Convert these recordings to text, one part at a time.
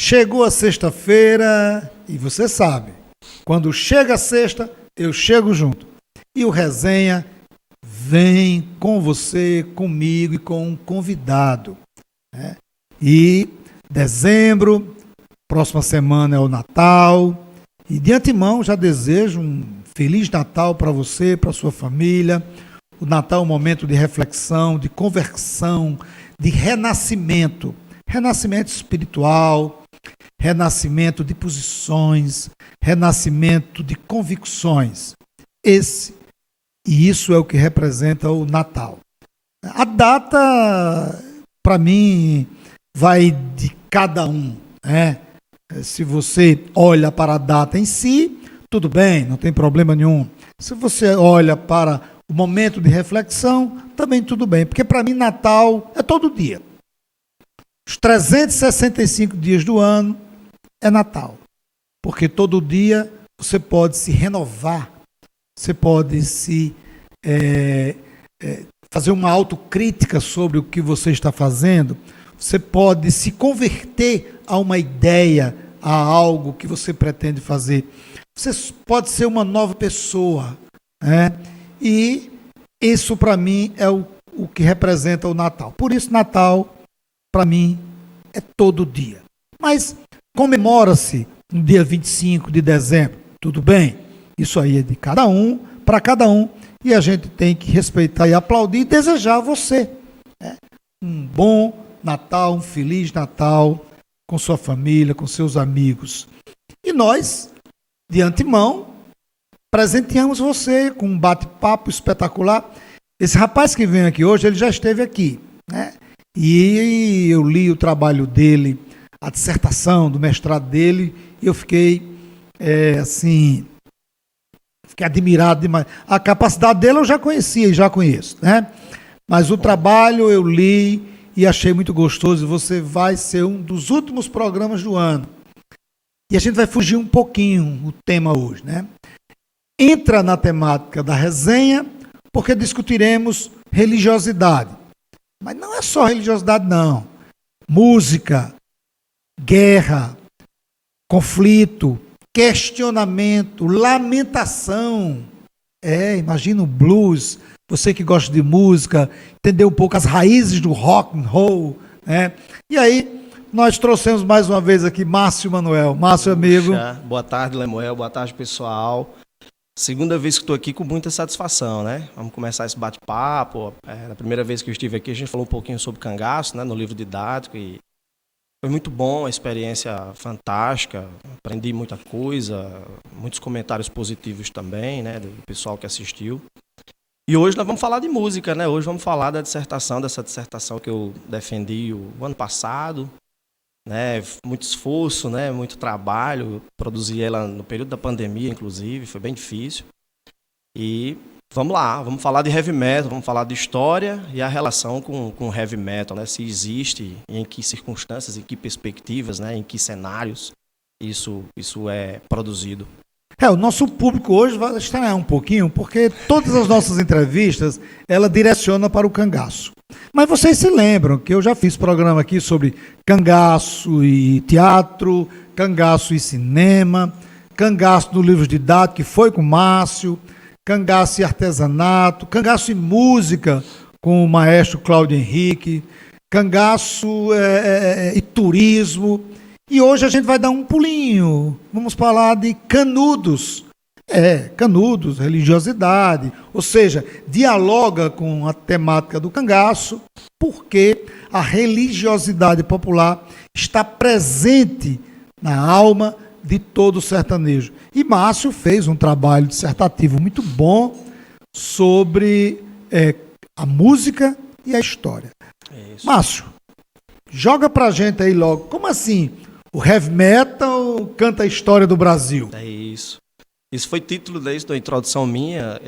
Chegou a sexta-feira e você sabe, quando chega a sexta, eu chego junto. E o Resenha vem com você, comigo e com um convidado. Né? E dezembro, próxima semana é o Natal. E de antemão já desejo um Feliz Natal para você, para sua família. O Natal é um momento de reflexão, de conversão, de renascimento. Renascimento espiritual, renascimento de posições, renascimento de convicções. Isso é o que representa o Natal. A data, para mim, vai de cada um, né? Se você olha para a data em si, tudo bem, não tem problema nenhum. Se você olha para o momento de reflexão, também tudo bem. Porque para mim Natal é todo dia. Os 365 dias do ano é Natal. Porque todo dia você pode se renovar, você pode fazer uma autocrítica sobre o que você está fazendo, você pode se converter a uma ideia, a algo que você pretende fazer. Você pode ser uma nova pessoa, né? E isso para mim é o que representa o Natal. Por isso Natal, para mim, é todo dia. Mas comemora-se no dia 25 de dezembro, tudo bem? Isso aí é de cada um, para cada um, e a gente tem que respeitar e aplaudir e desejar a você, né? Um bom Natal, um Feliz Natal com sua família, com seus amigos. E nós, de antemão, presenteamos você com um bate-papo espetacular. Esse rapaz que vem aqui hoje, ele já esteve aqui, né? E eu li o trabalho dele, a dissertação do mestrado dele, e eu fiquei, fiquei admirado demais. A capacidade dele eu já conhecia e já conheço, né? Mas o trabalho eu li e achei muito gostoso. Você vai ser um dos últimos programas do ano. E a gente vai fugir um pouquinho o tema hoje, né? Entra na temática da resenha, porque discutiremos religiosidade. Mas não é só religiosidade, não. Música, guerra, conflito, questionamento, lamentação. Imagina o blues, você que gosta de música, entender um pouco as raízes do rock and roll, né? E aí, nós trouxemos mais uma vez aqui Márcio Manuel. Márcio, amigo. Boa tarde, Lemuel. Boa tarde, pessoal. Segunda vez que estou aqui com muita satisfação, né? Vamos começar esse bate-papo. Na primeira vez que eu estive aqui, a gente falou um pouquinho sobre cangaço, né, no livro didático, e foi muito bom, a experiência fantástica, aprendi muita coisa, muitos comentários positivos também, né, do pessoal que assistiu. E hoje nós vamos falar de música, né? Hoje vamos falar dessa dissertação que eu defendi o ano passado, né? Muito esforço, né? Muito trabalho, produzi ela no período da pandemia, inclusive, foi bem difícil. E vamos lá, vamos falar de heavy metal, vamos falar de história e a relação com o heavy metal, né? Se existe, em que circunstâncias, em que perspectivas, né? Em que cenários isso é produzido. O nosso público hoje vai estranhar um pouquinho, porque todas as nossas entrevistas, ela direciona para o cangaço. Mas vocês se lembram que eu já fiz programa aqui sobre cangaço e teatro, cangaço e cinema, cangaço no livro didático, que foi com o Márcio, cangaço e artesanato, cangaço e música, com o maestro Cláudio Henrique, cangaço e turismo. E hoje a gente vai dar um pulinho, vamos falar de canudos. Canudos, religiosidade, ou seja, dialoga com a temática do cangaço, porque a religiosidade popular está presente na alma de todo sertanejo. E Márcio fez um trabalho dissertativo muito bom sobre a música e a história. Márcio, joga pra gente aí logo, como assim? O heavy metal canta a história do Brasil. É isso. Isso foi título da introdução minha.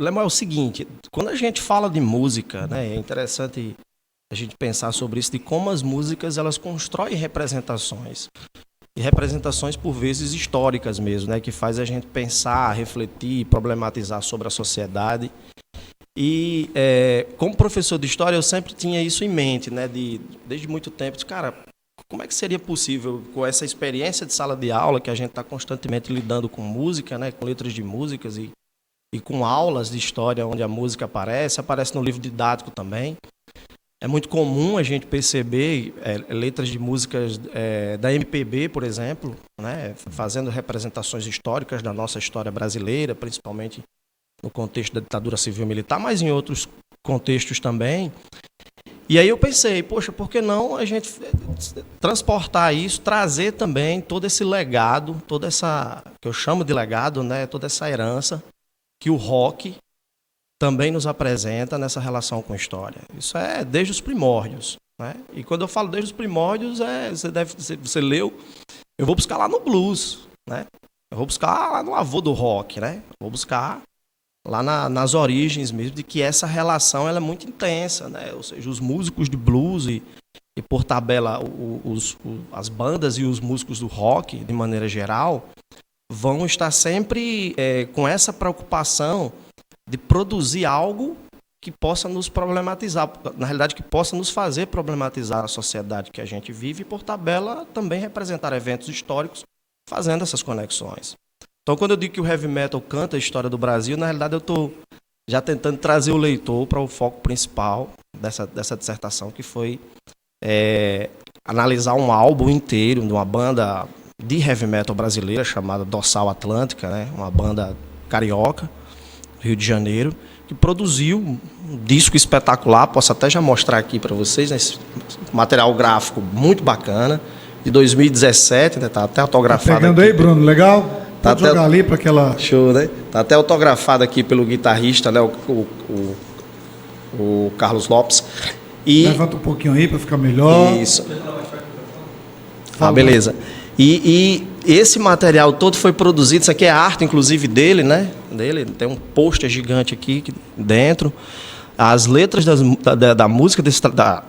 Lemuel, é o seguinte, quando a gente fala de música, né, é interessante a gente pensar sobre isso, de como as músicas elas constroem representações. E representações, por vezes, históricas mesmo, né, que faz a gente pensar, refletir, problematizar sobre a sociedade. E como professor de história, eu sempre tinha isso em mente, né, desde muito tempo. Cara, como é que seria possível, com essa experiência de sala de aula, que a gente está constantemente lidando com música, né, com letras de músicas e com aulas de história onde a música aparece no livro didático também. É muito comum a gente perceber letras de músicas da MPB, por exemplo, né, fazendo representações históricas da nossa história brasileira, principalmente no contexto da ditadura civil-militar, mas em outros contextos também. E aí eu pensei, poxa, por que não a gente transportar isso, trazer também todo esse legado, toda essa, que eu chamo de legado, né, toda essa herança que o rock também nos apresenta nessa relação com a história. Isso é desde os primórdios, né? E quando eu falo desde os primórdios, você leu, eu vou buscar lá no blues, né? Eu vou buscar lá no avô do rock, né? Eu vou buscar lá nas origens mesmo, de que essa relação ela é muito intensa, né? Ou seja, os músicos de blues e por tabela as bandas e os músicos do rock, de maneira geral, vão estar sempre com essa preocupação de produzir algo que possa nos problematizar, na realidade que possa nos fazer problematizar a sociedade que a gente vive e, por tabela, também representar eventos históricos fazendo essas conexões. Então, quando eu digo que o heavy metal canta a história do Brasil, na realidade eu estou já tentando trazer o leitor para o foco principal dessa dissertação, que foi analisar um álbum inteiro de uma banda de heavy metal brasileira chamada Dorsal Atlântica, né? Uma banda carioca, Rio de Janeiro, que produziu um disco espetacular, posso até já mostrar aqui para vocês, né, esse material gráfico muito bacana, de 2017, né, tá até autografado. Tá pegando aqui, aí, Bruno, legal? Tá Pode jogar ali para aquela... Show, né? Tá até autografado aqui pelo guitarrista, né, o Carlos Lopes. E... Levanta um pouquinho aí para ficar melhor. Isso. Beleza. E esse material todo foi produzido, isso aqui é arte, inclusive, dele, né? Dele, tem um pôster gigante aqui dentro. As letras da música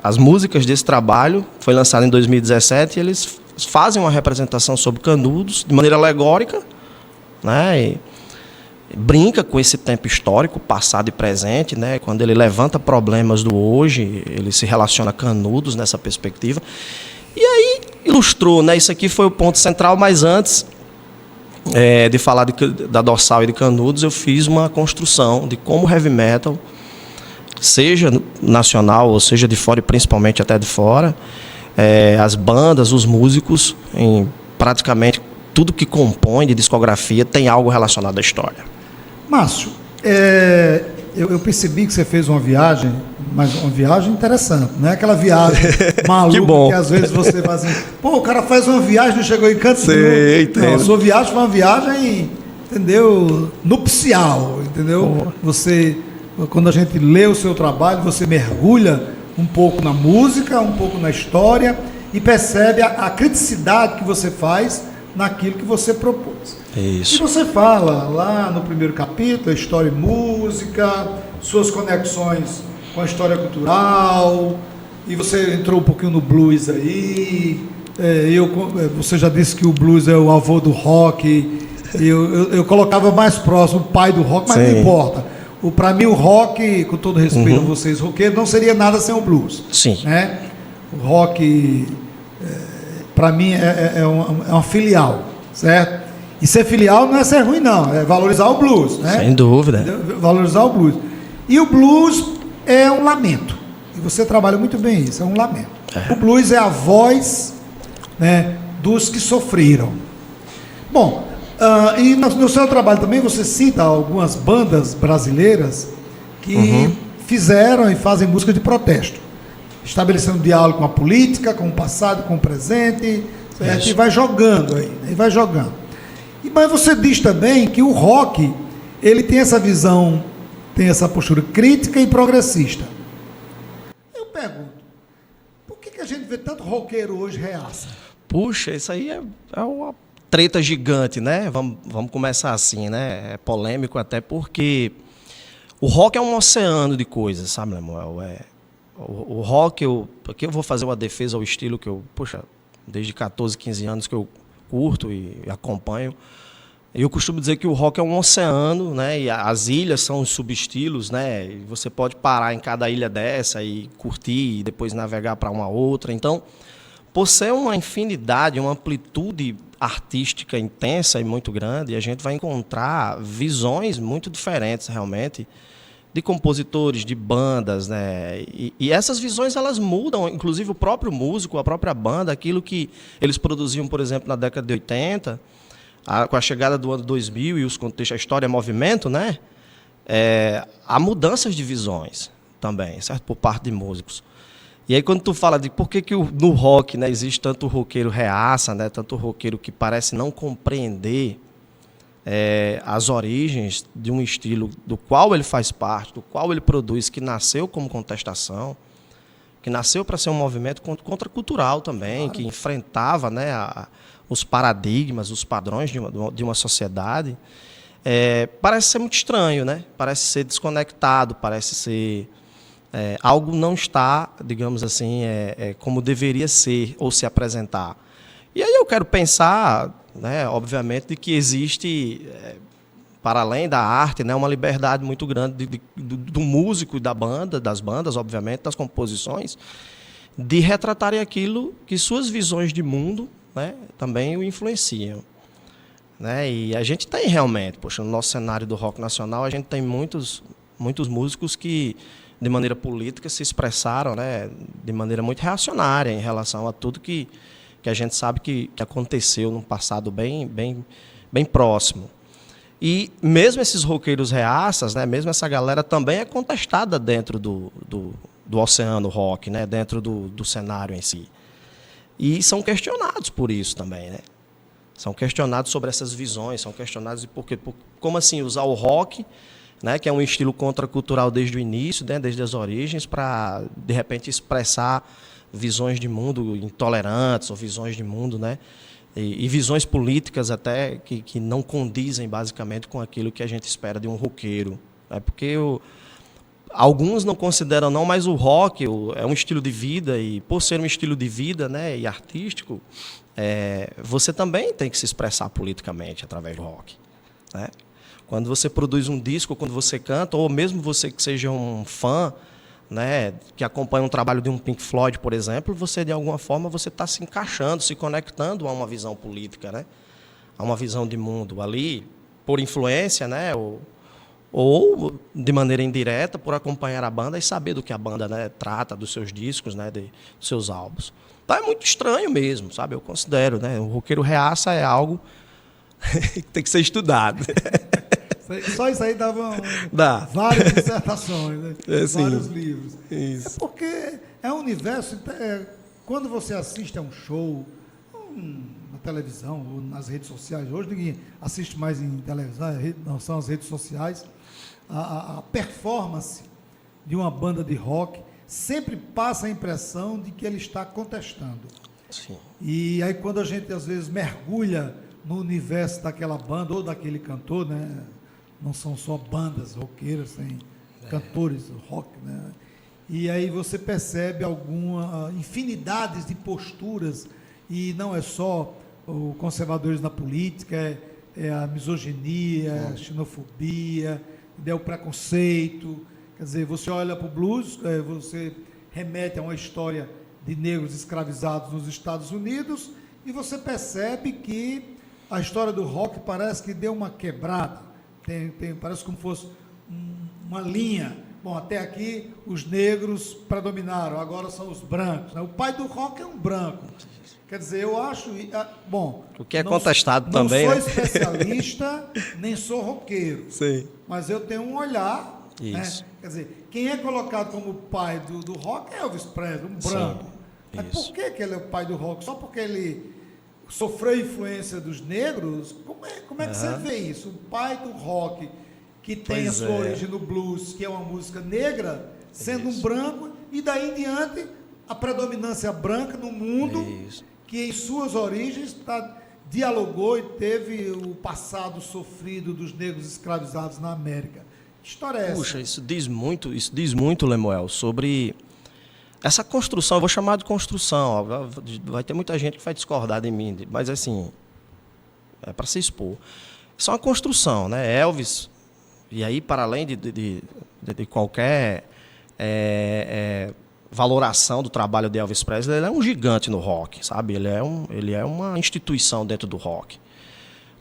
as músicas desse trabalho foi lançado em 2017 e eles fazem uma representação sobre Canudos de maneira alegórica, né? E brinca com esse tempo histórico, passado e presente, né? Quando ele levanta problemas do hoje, ele se relaciona a Canudos nessa perspectiva. E aí ilustrou, né? Isso aqui foi o ponto central, mas antes de falar da Dorsal e de Canudos, eu fiz uma construção de como o heavy metal, seja nacional ou seja de fora, e principalmente até de fora, as bandas, os músicos, em praticamente tudo que compõe de discografia tem algo relacionado à história. Márcio, eu percebi que você fez uma viagem, mas uma viagem interessante, não é aquela viagem maluca que às vezes você faz assim, pô, o cara faz uma viagem, não chegou em canto nenhum. Não, a sua viagem foi uma viagem, entendeu, nupcial, entendeu? Você, quando a gente lê o seu trabalho, você mergulha um pouco na música, um pouco na história e percebe a criticidade que você faz naquilo que você propôs. Isso. E você fala lá no primeiro capítulo, a história e música, suas conexões com a história cultural, e você entrou um pouquinho no blues aí, você já disse que o blues é o avô do rock, eu colocava mais próximo o pai do rock, mas não importa. Para mim o rock, com todo respeito a vocês roqueiros, não seria nada sem o blues. Sim. Né? O rock, para mim, é uma filial, certo? E ser filial não é ser ruim, não, é valorizar o blues, né? Sem dúvida. Valorizar o blues. E o blues é um lamento. E você trabalha muito bem isso, é um lamento. O blues é a voz, né, dos que sofreram. Bom, e no seu trabalho também você cita algumas bandas brasileiras que fizeram e fazem música de protesto, estabelecendo diálogo com a política, com o passado, com o presente, certo? E vai jogando aí, né? E vai jogando. Mas você diz também que o rock, ele tem essa visão, tem essa postura crítica e progressista. Eu pergunto, por que a gente vê tanto roqueiro hoje reaça? Puxa, isso aí é uma treta gigante, né? Vamos começar assim, né? É polêmico até porque o rock é um oceano de coisas, sabe, Lemuel? O rock, aqui eu vou fazer uma defesa ao estilo que eu, desde 14, 15 anos que eu curto e acompanho. Eu costumo dizer que o rock é um oceano, né? E as ilhas são os subestilos, né? E você pode parar em cada ilha dessa e curtir e depois navegar para uma outra. Então, por ser uma infinidade, uma amplitude artística intensa e muito grande, a gente vai encontrar visões muito diferentes, realmente, de compositores, de bandas, né? E essas visões, elas mudam, inclusive o próprio músico, a própria banda, aquilo que eles produziam, por exemplo, na década de 80, com a chegada do ano 2000 e os contextos, a história é movimento, né? Há mudanças de visões também, certo? Por parte de músicos. E aí quando tu fala de por que no rock, né, existe tanto roqueiro reaça, né, tanto roqueiro que parece não compreender as origens de um estilo do qual ele faz parte, do qual ele produz, que nasceu como contestação, que nasceu para ser um movimento contracultural também, claro, que enfrentava, né, os paradigmas, os padrões de uma sociedade, parece ser muito estranho, né? Parece ser desconectado, parece ser... algo não está, digamos assim, como deveria ser ou se apresentar. E aí eu quero pensar, né, obviamente, de que existe, para além da arte, né, uma liberdade muito grande do músico e da banda, das bandas, obviamente, das composições, de retratarem aquilo que suas visões de mundo, né, também o influenciam. Né? E a gente tem realmente, poxa, no nosso cenário do rock nacional, a gente tem muitos músicos que, de maneira política, se expressaram, né, de maneira muito reacionária em relação a tudo que a gente sabe que aconteceu num passado bem próximo. E mesmo esses roqueiros reaças, né, mesmo essa galera também é contestada dentro do oceano rock, né, dentro do cenário em si. E são questionados por isso também, né? São questionados sobre essas visões, são questionados de como assim usar o rock, né, que é um estilo contracultural desde o início, né, desde as origens, para, de repente, expressar visões de mundo intolerantes, ou visões de mundo, né, e visões políticas até que não condizem, basicamente, com aquilo que a gente espera de um roqueiro. Né, porque alguns não consideram não, mas o rock é um estilo de vida, e por ser um estilo de vida, né, e artístico, você também tem que se expressar politicamente através do rock. Né? Quando você produz um disco, quando você canta, ou mesmo você que seja um fã, né, que acompanha um trabalho de um Pink Floyd, por exemplo, você, de alguma forma, você está se encaixando, se conectando a uma visão política, né? A uma visão de mundo ali, por influência, né, ou de maneira indireta, por acompanhar a banda e saber do que a banda, né, trata, dos seus discos, né, dos seus álbuns. Então é muito estranho mesmo, sabe? Eu considero, né? O roqueiro reaça é algo que tem que ser estudado. Só isso aí dava várias dissertações, né? Vários livros. Isso. Porque é um universo... quando você assiste a um show, na televisão ou nas redes sociais, hoje ninguém assiste mais em televisão, não são as redes sociais, a performance de uma banda de rock sempre passa a impressão de que ele está contestando. Sim. E aí quando a gente às vezes mergulha no universo daquela banda ou daquele cantor, né? Não são só bandas roqueiras, tem cantores rock, né? E aí você percebe infinidades de posturas, e não é só os conservadores na política, é a misoginia, a xenofobia, é o preconceito. Quer dizer, você olha para o blues, você remete a uma história de negros escravizados nos Estados Unidos, e você percebe que a história do rock parece que deu uma quebrada, parece como se fosse uma linha. Bom, até aqui os negros predominaram, agora são os brancos. Né? O pai do rock é um branco. Quer dizer, eu acho... Bom, o que é contestado também. Não sou especialista, nem sou roqueiro. Sim. Mas eu tenho um olhar... Isso. Né? Quer dizer, quem é colocado como pai do rock é Elvis Presley, um branco. Sim, mas por que ele é o pai do rock? Só porque ele sofreu influência dos negros? Como é que você vê isso? O pai do rock, que tem a sua origem no blues, que é uma música negra, sendo um branco, e daí em diante a predominância branca no mundo, que em suas origens dialogou e teve o passado sofrido dos negros escravizados na América. Que história é essa? Puxa, isso diz muito, Lemuel, sobre essa construção. Eu vou chamar de construção. Vai ter muita gente que vai discordar de mim, mas assim, é para se expor. Isso é uma construção, né? Elvis, e aí para além de qualquer valoração do trabalho de Elvis Presley, ele é um gigante no rock, sabe? Ele é uma instituição dentro do rock.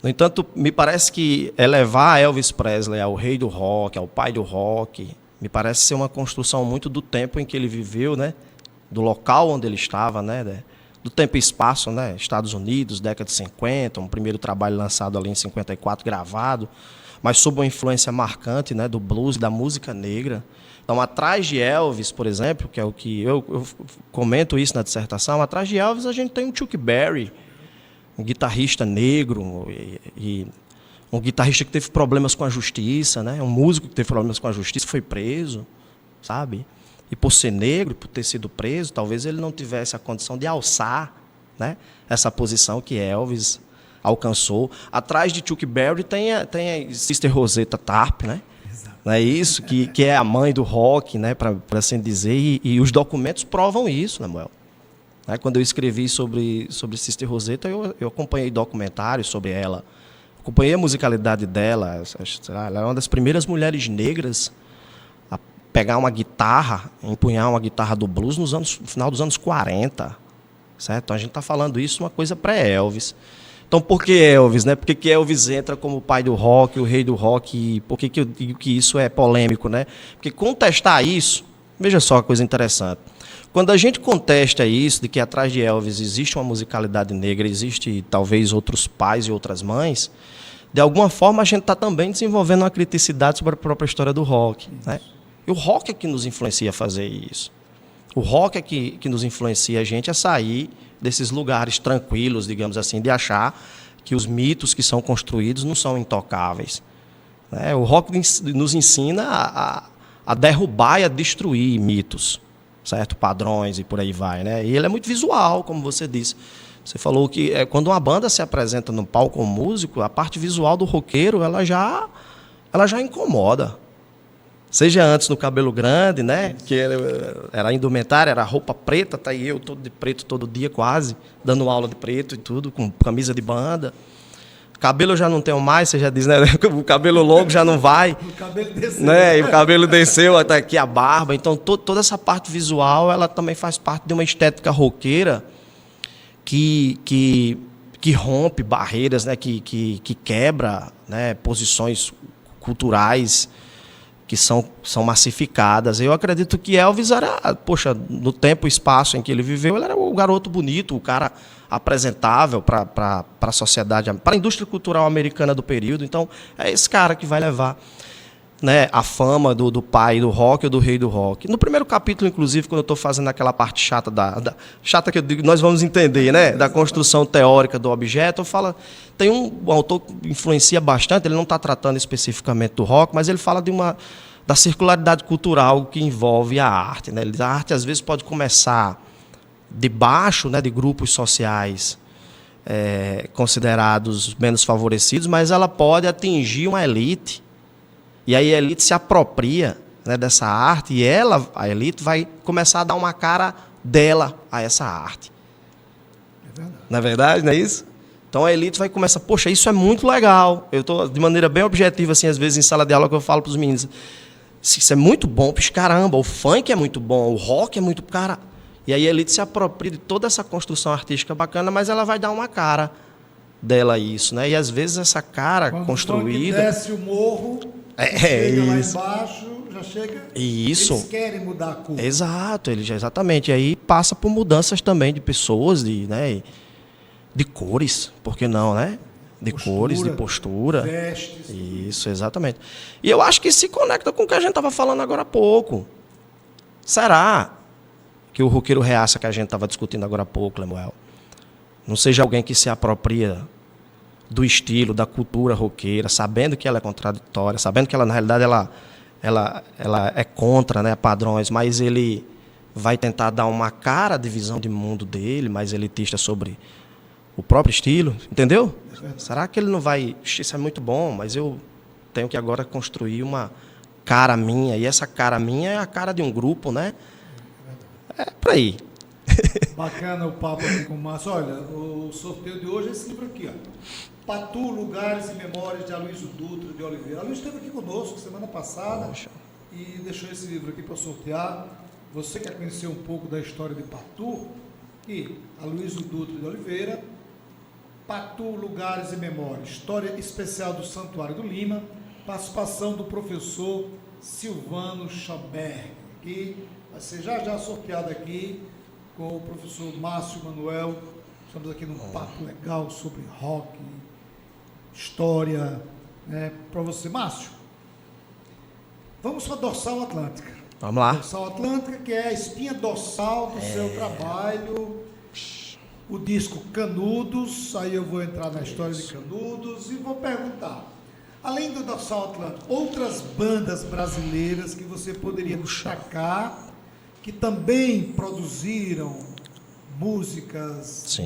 No entanto, me parece que elevar Elvis Presley ao rei do rock, ao pai do rock, me parece ser uma construção muito do tempo em que ele viveu, né? Do local onde ele estava, né? Do tempo e espaço, né? Estados Unidos, década de 50, um primeiro trabalho lançado ali em 54, gravado, mas sob uma influência marcante, né? Do blues, da música negra. Então, atrás de Elvis, por exemplo, que é o que eu comento isso na dissertação, atrás de Elvis a gente tem um Chuck Berry, um guitarrista negro e um guitarrista que teve problemas com a justiça, né? Um músico que teve problemas com a justiça, foi preso, sabe? E por ser negro, por ter sido preso, talvez ele não tivesse a condição de alçar, né, essa posição que Elvis alcançou. Atrás de Chuck Berry tem a Sister Rosetta Tharpe, né? Não é isso? Que é a mãe do rock, né, para assim dizer, e os documentos provam isso, Lemuel. Quando eu escrevi sobre Sister Rosetta, eu acompanhei documentários sobre ela, acompanhei a musicalidade dela. Ela é uma das primeiras mulheres negras a pegar uma guitarra, empunhar uma guitarra do blues no final dos anos 40. Certo? Então a gente está falando isso uma coisa pré-Elvis. Então por que Elvis? Né? Por que Elvis entra como o pai do rock, o rei do rock? E por que eu digo que isso é polêmico? Né? Porque contestar isso, veja só que coisa interessante. Quando a gente contesta isso, de que atrás de Elvis existe uma musicalidade negra, existe talvez outros pais e outras mães, de alguma forma a gente está também desenvolvendo uma criticidade sobre a própria história do rock. Né? E o rock é que nos influencia a fazer isso. O rock é que nos influencia a gente a sair desses lugares tranquilos, digamos assim, de achar que os mitos que são construídos não são intocáveis. Né? O rock nos ensina a derrubar e a destruir mitos, certo? Padrões e por aí vai. Né? E ele é muito visual, como você disse. Você falou que quando uma banda se apresenta no palco como músico, a parte visual do roqueiro ela já incomoda. Seja antes no cabelo grande, né? Que era a indumentária, era roupa preta, tá aí eu todo de preto todo dia quase, dando aula de preto e tudo, com camisa de banda. Cabelo eu já não tenho mais, você já diz, né? O cabelo longo já não vai. O cabelo desceu. Né? E o cabelo desceu até aqui a barba. Então toda essa parte visual, ela também faz parte de uma estética roqueira que rompe barreiras, né? Que quebra, né? Posições culturais que são massificadas. Eu acredito que Elvis era, no tempo e espaço em que ele viveu, ele era o garoto bonito, o cara apresentável para a sociedade, para a indústria cultural americana do período. Então, é esse cara que vai levar, né, a fama do pai do rock ou do rei do rock. No primeiro capítulo, inclusive, quando eu estou fazendo aquela parte chata, chata que eu digo, nós vamos entender, né, da construção teórica do objeto, eu falo, tem um autor que influencia bastante, ele não está tratando especificamente do rock, mas ele fala da circularidade cultural que envolve a arte. Né? A arte, às vezes, pode começar debaixo, né, de grupos sociais considerados menos favorecidos, mas ela pode atingir uma elite. E aí a elite se apropria, né, dessa arte e a elite vai começar a dar uma cara dela a essa arte. É verdade. Não é verdade, não é isso? Então a elite vai começar, poxa, isso é muito legal. Eu estou de maneira bem objetiva, assim, às vezes em sala de aula que eu falo para os meninos, isso é muito bom, caramba, o funk é muito bom, o rock é muito, cara. E aí a elite se apropria de toda essa construção artística bacana, mas ela vai dar uma cara dela a isso, né? E às vezes essa cara quando construída... Quando desce o morro... chega isso. Lá embaixo, já chega. Isso. Eles querem mudar a cor. Exato, exatamente. E aí passa por mudanças também de pessoas, né, de cores, por que não, né? De cores, de postura. Vestes. Isso, exatamente. E eu acho que se conecta com o que a gente estava falando agora há pouco. Será que o roqueiro reaça que a gente estava discutindo agora há pouco, Lemuel, não seja alguém que se apropria do estilo, da cultura roqueira, sabendo que ela é contraditória, sabendo que ela, na realidade, ela é contra, né, padrões, mas ele vai tentar dar uma cara de visão de mundo dele, mais elitista sobre o próprio estilo, entendeu? Será que ele não vai... Isso é muito bom, mas eu tenho que agora construir uma cara minha, e essa cara minha é a cara de um grupo, né? É por aí. Bacana o papo aqui com o Márcio. Olha, o sorteio de hoje é esse livro aqui, ó. Patu, Lugares e Memórias de Aloysio Dutra de Oliveira. Aloysio esteve aqui conosco semana passada. Poxa. E deixou esse livro aqui para sortear. você quer conhecer um pouco da história de Patu, e Aloysio Dutra de Oliveira, Patu, Lugares e Memórias, História Especial do Santuário do Lima, participação do professor Silvano Chamberg, que vai ser já sorteado aqui com o professor Márcio Manuel. Estamos aqui num papo legal sobre rock, história, né, para você. Márcio, vamos para a Dorsal Atlântica. Vamos lá. Dorsal Atlântica, que é a espinha dorsal do seu trabalho, o disco Canudos. Aí eu vou entrar na história de Canudos e vou perguntar, além do Dorsal Atlântica, outras bandas brasileiras que você poderia destacar, que também produziram músicas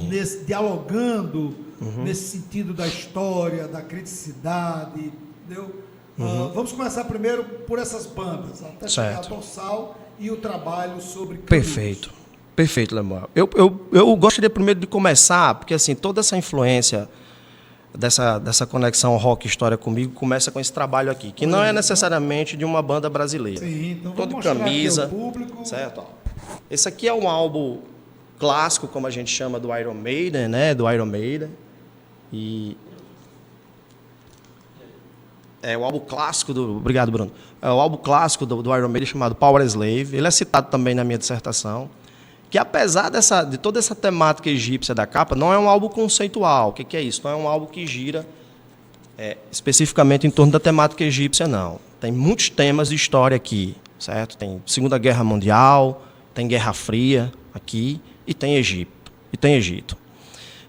dialogando nesse sentido da história, da criticidade, entendeu? Vamos começar primeiro por essas bandas, até chegar a Dorsal e o trabalho sobre Canudos. Perfeito, Lemuel. Eu gostaria primeiro de começar, porque assim, toda essa influência dessa conexão rock história comigo começa com esse trabalho aqui, que não é necessariamente de uma banda brasileira. Sim, então todo vamos camisa, aqui ao público. Certo? Esse aqui é um álbum clássico, como a gente chama, do Iron Maiden, né? Do Iron Maiden. E é o álbum clássico do... Obrigado, Bruno. É o álbum clássico do Iron Maiden chamado Power Slave. Ele é citado também na minha dissertação. Que apesar de toda essa temática egípcia da capa, não é um álbum conceitual. O que é isso? Não é um álbum que gira especificamente em torno da temática egípcia, não. Tem muitos temas de história aqui, certo? Tem Segunda Guerra Mundial, tem Guerra Fria aqui, e tem Egito.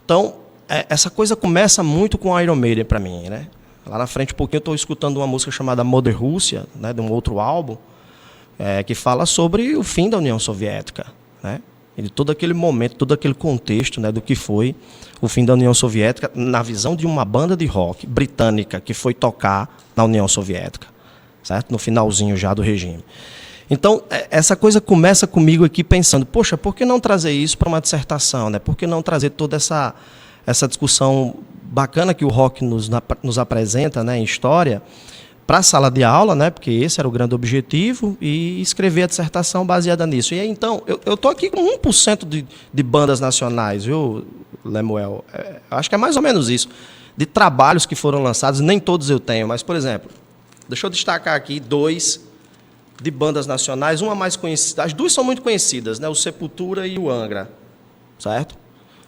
Então, essa coisa começa muito com Iron Maiden para mim, né? Lá na frente, um pouquinho, eu estou escutando uma música chamada Mother Rússia, né, de um outro álbum, que fala sobre o fim da União Soviética, né? E de todo aquele momento, todo aquele contexto, né, do que foi o fim da União Soviética, na visão de uma banda de rock britânica que foi tocar na União Soviética, certo? No finalzinho já do regime. Então, essa coisa começa comigo aqui pensando, poxa, por que não trazer isso para uma dissertação, né? Por que não trazer toda essa discussão bacana que o rock nos apresenta, né, em história, para a sala de aula, né, porque esse era o grande objetivo, e escrever a dissertação baseada nisso. E aí, então, eu estou aqui com 1% de bandas nacionais, viu, Lemuel? Acho que é mais ou menos isso, de trabalhos que foram lançados, nem todos eu tenho, mas, por exemplo, deixa eu destacar aqui 2 de bandas nacionais, uma mais conhecida, as 2 são muito conhecidas, né, o Sepultura e o Angra, certo?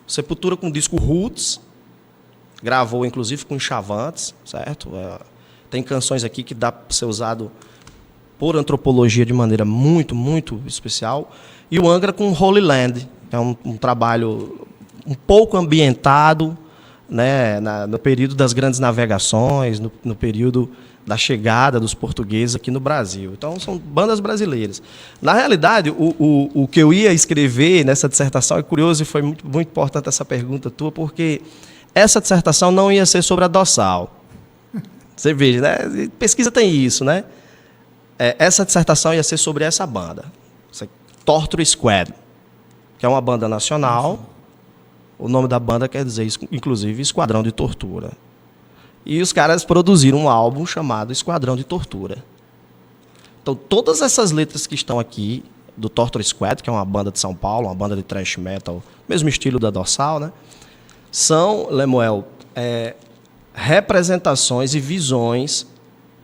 Sepultura com o disco Roots, gravou inclusive com Chavantes, certo? Tem canções aqui que dá para ser usado por antropologia de maneira muito, muito especial. E o Angra com Holy Land, que é um trabalho um pouco ambientado, né, no período das grandes navegações, no período da chegada dos portugueses aqui no Brasil. Então, são bandas brasileiras. Na realidade, o que eu ia escrever nessa dissertação, é curioso e foi muito, muito importante essa pergunta tua, porque essa dissertação não ia ser sobre a Dorsal. Você veja, né? Pesquisa tem isso, né? Essa dissertação ia ser sobre essa banda, Torture Squad, que é uma banda nacional. O nome da banda quer dizer, inclusive, Esquadrão de Tortura. E os caras produziram um álbum chamado Esquadrão de Tortura. Então, todas essas letras que estão aqui, do Torture Squad, que é uma banda de São Paulo, uma banda de thrash metal, mesmo estilo da Dorsal, né? São, Lemuel, representações e visões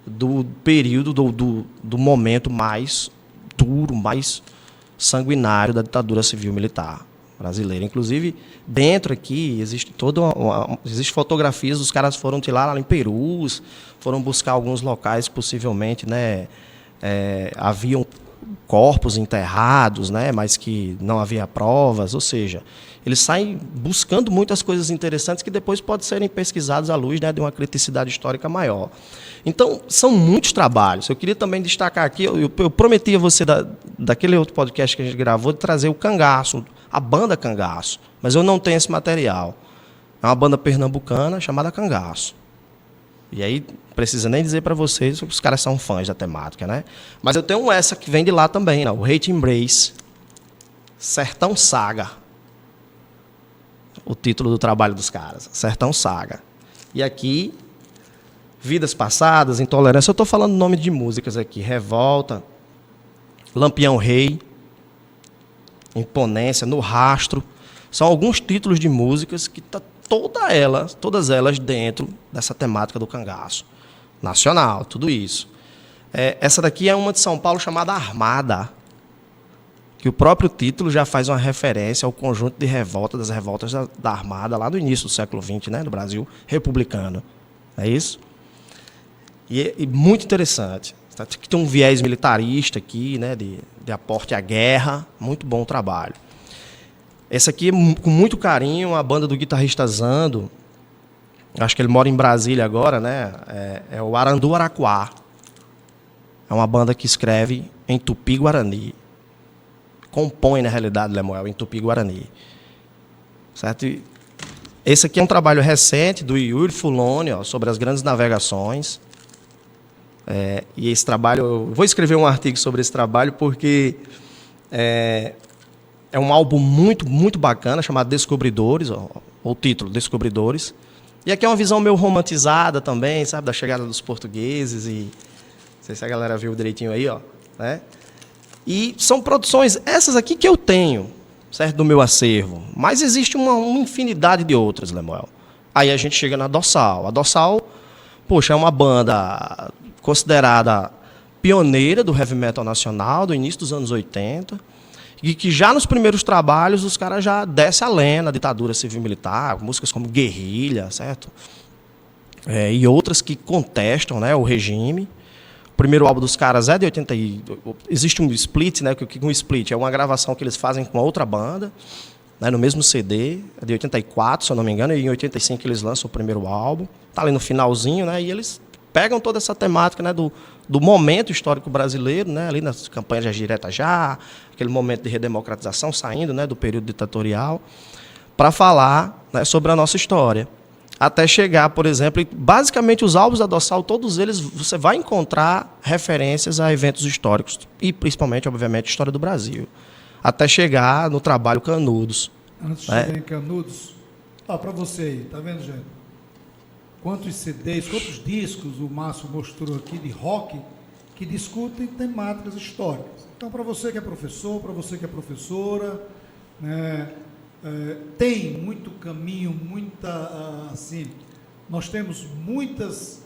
do período, do momento mais duro, mais sanguinário da ditadura civil-militar brasileira. Inclusive, dentro aqui, existe fotografias, os caras foram tirar lá em Perus, foram buscar alguns locais, possivelmente, né, haviam corpos enterrados, né, mas que não havia provas, ou seja, eles saem buscando muitas coisas interessantes que depois podem serem pesquisadas à luz, né, de uma criticidade histórica maior. Então, são muitos trabalhos. Eu queria também destacar aqui, eu prometi a você, daquele outro podcast que a gente gravou, de trazer o Cangaço, a banda Cangaço, mas eu não tenho esse material. É uma banda pernambucana chamada Cangaço. E aí, não precisa nem dizer para vocês que os caras são fãs da temática, né? Mas eu tenho essa que vem de lá também, né? O Hate Embrace, Sertão Saga. O título do trabalho dos caras, Sertão Saga. E aqui, Vidas Passadas, Intolerância. Eu estou falando nome de músicas aqui. Revolta, Lampião Rei, Imponência, No Rastro. São alguns títulos de músicas que tá todas elas dentro dessa temática do cangaço. Nacional, tudo isso. Essa daqui é uma de São Paulo chamada Armada, que o próprio título já faz uma referência ao conjunto de revoltas, das revoltas da Armada, lá no início do século XX, né, no Brasil republicano. É isso? E muito interessante. Tem um viés militarista aqui, né, de aporte à guerra. Muito bom trabalho. Essa aqui, com muito carinho, a banda do guitarrista Zando. Acho que ele mora em Brasília agora, né? É o Arandu Araquá. É uma banda que escreve em Tupi-Guarani. Compõe, na realidade, Lemuel, em Tupi-Guarani. Certo? E esse aqui é um trabalho recente do Yuri Fuloni, ó, sobre as grandes navegações. E esse trabalho, eu vou escrever um artigo sobre esse trabalho porque é um álbum muito, muito bacana, chamado Descobridores, ó, o título, Descobridores. E aqui é uma visão meio romantizada também, sabe, da chegada dos portugueses, e não sei se a galera viu direitinho aí, ó, né? E são produções, essas aqui que eu tenho, certo, do meu acervo, mas existe uma infinidade de outras, Lemuel. Aí a gente chega na Dorsal. A Dorsal, poxa, é uma banda considerada pioneira do heavy metal nacional, do início dos anos 80, e que já nos primeiros trabalhos os caras já descem a lenha na ditadura civil-militar, músicas como Guerrilha, certo? E outras que contestam, né, o regime. O primeiro álbum dos caras é de 80. Existe um split, né? Um split é uma gravação que eles fazem com outra banda, né, no mesmo CD, é de 84, se eu não me engano, e em 85 eles lançam o primeiro álbum. Está ali no finalzinho, né? E eles pegam toda essa temática, né, do momento histórico brasileiro, né, ali nas campanhas de direta já, aquele momento de redemocratização, saindo, né, do período ditatorial, para falar, né, sobre a nossa história. Até chegar, por exemplo, basicamente os álbuns da Dorsal, todos eles, você vai encontrar referências a eventos históricos, e principalmente, obviamente, história do Brasil. Até chegar no trabalho Canudos. Antes de chegar em Canudos, para você aí, tá vendo, gente? Quantos CDs, quantos discos o Márcio mostrou aqui de rock que discutem temáticas históricas. Então, para você que é professor, para você que é professora, né, tem muito caminho, assim, nós temos muitos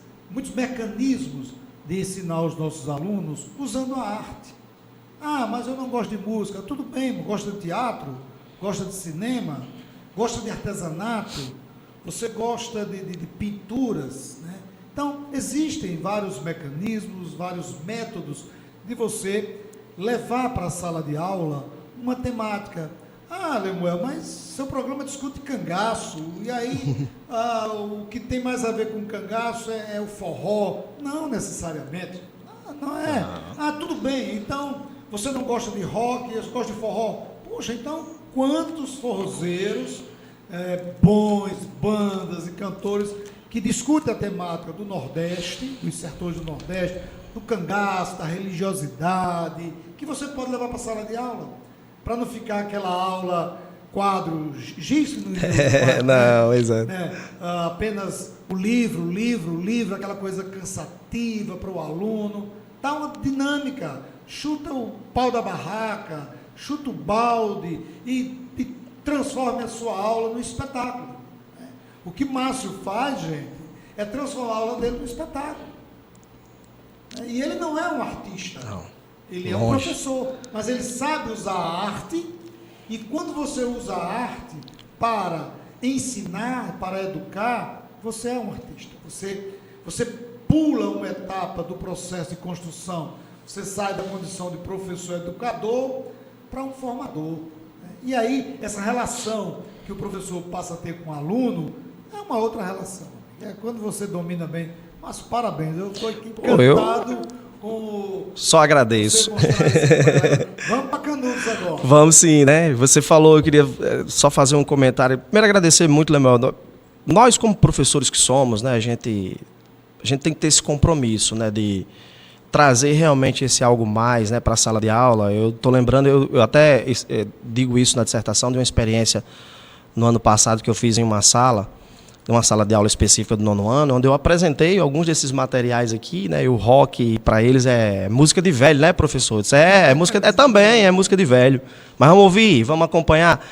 mecanismos de ensinar os nossos alunos usando a arte. Ah, mas eu não gosto de música. Tudo bem, gosta de teatro, gosta de cinema, gosta de artesanato, você gosta de pinturas, né? Então, existem vários mecanismos, vários métodos de você levar para a sala de aula uma temática. Ah, Lemuel, mas seu programa discute cangaço, e aí o que tem mais a ver com cangaço é o forró. Não necessariamente. Não é. Ah, tudo bem, então você não gosta de rock, eu gosto de forró. Poxa, então quantos forrozeiros bons, bandas e cantores que discutem a temática do Nordeste, dos sertões do Nordeste, do cangaço, da religiosidade, que você pode levar para a sala de aula, para não ficar aquela aula quadro, giz no não, exato. Apenas o livro, aquela coisa cansativa para o aluno. Dá uma dinâmica, chuta o pau da barraca, chuta o balde e transforme a sua aula no espetáculo. O que Márcio faz, gente, é transformar a aula dele no espetáculo. E ele não é um artista, não. Ele é um professor, mas ele sabe usar a arte, e quando você usa a arte para ensinar, para educar, você é um artista. Você pula uma etapa do processo de construção, você sai da condição de professor educador para um formador. E aí, essa relação que o professor passa a ter com o aluno é uma outra relação. É quando você domina bem. Mas parabéns, eu estou aqui encantado com... Só agradeço. Vamos para Canudos agora. Vamos sim, né? Você falou, eu queria só fazer um comentário. Primeiro, agradecer muito, Lemuel. Nós, como professores que somos, né, a gente tem que ter esse compromisso, né, de trazer realmente esse algo mais, né, para a sala de aula. Eu estou lembrando, eu até digo isso na dissertação, de uma experiência no ano passado que eu fiz em uma sala, uma sala de aula específica do 9º ano, onde eu apresentei alguns desses materiais aqui, né? E o rock, para eles, é música de velho, né, professor? Eu disse, também é música de velho. Mas vamos ouvir, vamos acompanhar.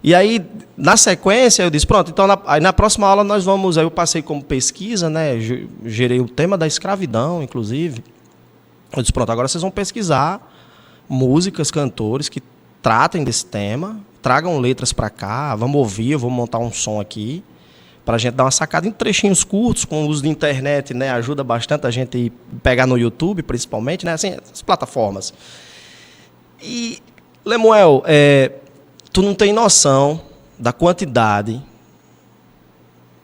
E aí, na sequência, eu disse, pronto, então na próxima aula nós vamos... Aí eu passei como pesquisa, né? Gerei o tema da escravidão, inclusive. Eu disse, pronto, agora vocês vão pesquisar músicas, cantores que tratem desse tema, tragam letras para cá, vamos ouvir, eu vou montar um som aqui, para a gente dar uma sacada em trechinhos curtos, com o uso de internet, né? Ajuda bastante a gente pegar no YouTube, principalmente, né? Assim, as plataformas. E, Lemuel, tu não tem noção da quantidade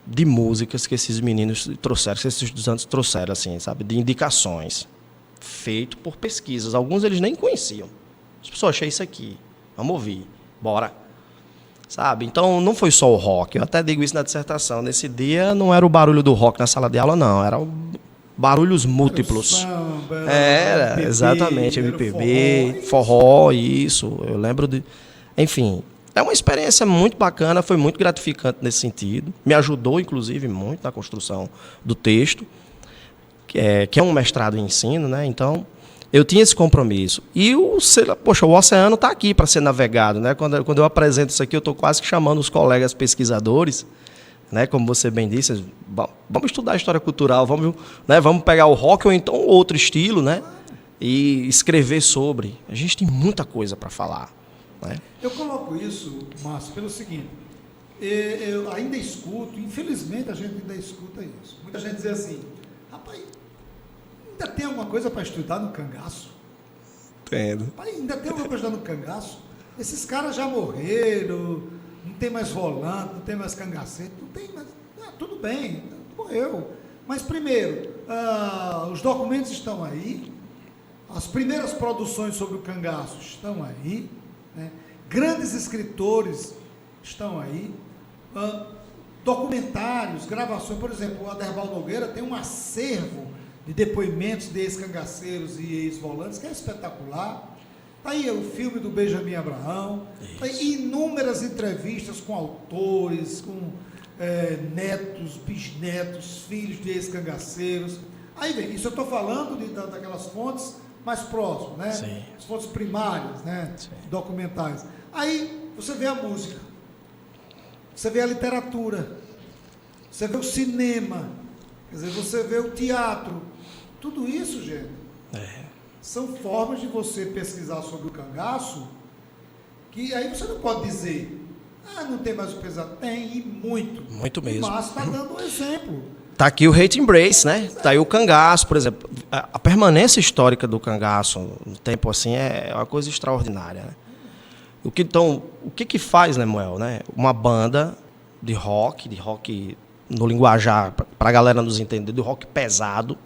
de músicas que esses meninos trouxeram, que esses estudantes trouxeram, assim, sabe? De indicações, feito por pesquisas. Alguns eles nem conheciam. As pessoas, achei isso aqui, vamos ouvir, bora. Sabe? Então, não foi só o rock. Eu até digo isso na dissertação. Nesse dia, não era o barulho do rock na sala de aula, não. Eram barulhos múltiplos. Era, MPB, exatamente, MPB, forró, isso. Eu lembro de... Enfim, é uma experiência muito bacana, foi muito gratificante nesse sentido. Me ajudou, inclusive, muito na construção do texto, que é um mestrado em ensino, né? Então... eu tinha esse compromisso. E o oceano está aqui para ser navegado, né? Quando eu apresento isso aqui, eu estou quase que chamando os colegas pesquisadores, né? Como você bem disse, vamos estudar a história cultural, vamos pegar o rock ou então outro estilo, né? E escrever sobre. A gente tem muita coisa para falar, né? Eu coloco isso, Márcio, pelo seguinte, eu ainda escuto, infelizmente a gente ainda escuta isso. Muita gente diz assim, rapaz, ainda tem alguma coisa para estudar no cangaço? Entendo. Ainda tem alguma coisa para estudar no cangaço? Esses caras já morreram, não tem mais volante, não tem mais cangacete, não tem mais... tudo bem, morreu. Mas, primeiro, os documentos estão aí, as primeiras produções sobre o cangaço estão aí, né? Grandes escritores estão aí, documentários, gravações, por exemplo, o Aderbal Nogueira tem um acervo de depoimentos de ex-cangaceiros e ex-volantes, que é espetacular. Está aí o filme do Benjamin Abraão, tá aí inúmeras entrevistas com autores, com netos, bisnetos, filhos de ex-cangaceiros. Aí vem, isso eu estou falando daquelas fontes mais próximas, né? Sim. As fontes primárias, né? Documentais. Aí você vê a música, você vê a literatura, você vê o cinema, quer dizer, você vê o teatro. Tudo isso, gente, são formas de você pesquisar sobre o cangaço, que aí você não pode dizer, não tem mais o pesado. Tem, e muito. Muito mesmo. O Márcio está dando um exemplo. Está aqui o Hate Embrace, né? Está aí o cangaço, por exemplo. A permanência histórica do cangaço no tempo assim é uma coisa extraordinária, né? O que faz, Lemuel, né? Uma banda de rock no linguajar, para a galera nos entender, de rock pesado,